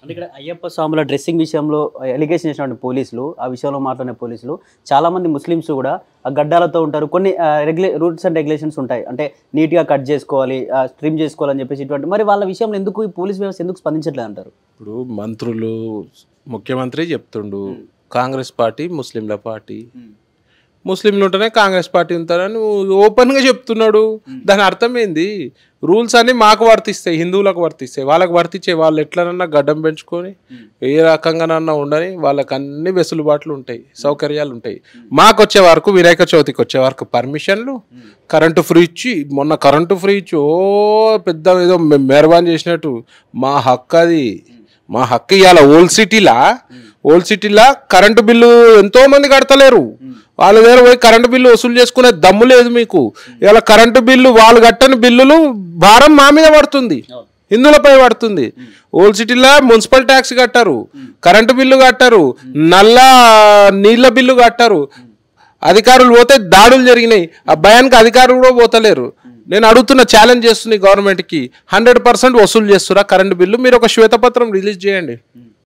అంటే ఇక్కడ అయ్యప్ప స్వాముల డ్రెస్సింగ్ విషయంలో ఎలిగేషన్ చేసినటువంటి పోలీసులు, ఆ విషయంలో మాట్లాడిన పోలీసులు చాలామంది ముస్లిమ్స్ కూడా ఆ గడ్డాలతో ఉంటారు. కొన్ని రూల్స్ అండ్ రెగ్యులేషన్స్ ఉంటాయి. అంటే నీట్గా కట్ చేసుకోవాలి, ట్రిమ్ చేసుకోవాలని చెప్పేసి ఇటువంటి. మరి వాళ్ళ విషయంలో ఎందుకు ఈ పోలీస్ వ్యవస్థ ఎందుకు స్పందించట్లేదు అంటారు? ఇప్పుడు మంత్రులు, ముఖ్యమంత్రి చెప్తుండు కాంగ్రెస్ పార్టీ ముస్లింల పార్టీ, ముస్లింలు ఉంటేనే కాంగ్రెస్ పార్టీ ఉంటారని ఓపెన్గా చెప్తున్నాడు. దాని అర్థం ఏంది? రూల్స్ అన్నీ మాకు వర్తిస్తాయి, హిందువులకు వర్తిస్తాయి. వాళ్ళకి వర్తించే వాళ్ళు ఎట్లనన్నా గడ్డం పెంచుకొని ఏ రకంగానన్నా ఉండని వాళ్ళకి అన్ని వెసులుబాట్లు ఉంటాయి, సౌకర్యాలు ఉంటాయి. మాకు వచ్చే వరకు వినాయక చవితికి వచ్చే వరకు పర్మిషన్లు, కరెంటు ఫ్రీ ఇచ్చి, మొన్న కరెంటు ఫ్రీ ఇచ్చి ఓ పెద్ద ఏదో మెహర్బాన్ చేసినట్టు. మా హక్కు అది, మా హక్కు. ఇవాళ ఓల్డ్ సిటీలా కరెంటు బిల్లు ఎంతో మంది కడతలేరు. వాళ్ళ దగ్గర పోయి కరెంటు బిల్లు వసూలు చేసుకునే దమ్ము లేదు మీకు. ఇలా కరెంటు బిల్లు వాళ్ళు కట్టని బిల్లులు భారం మా మీద పడుతుంది, హిందువులపై పడుతుంది. ఓల్డ్ సిటీలో మున్సిపల్ ట్యాక్స్ కట్టారు, కరెంటు బిల్లు కట్టారు, నల్ల నీళ్ళ బిల్లు కట్టారు. అధికారులు పోతే దాడులు జరిగినాయి. ఆ భయానికి అధికారులు కూడా పోతలేరు. నేను అడుగుతున్న, ఛాలెంజ్ చేస్తున్న గవర్నమెంట్కి, 100% వసూలు చేస్తురా కరెంటు బిల్లు? మీరు ఒక శ్వేతపత్రం రిలీజ్ చేయండి.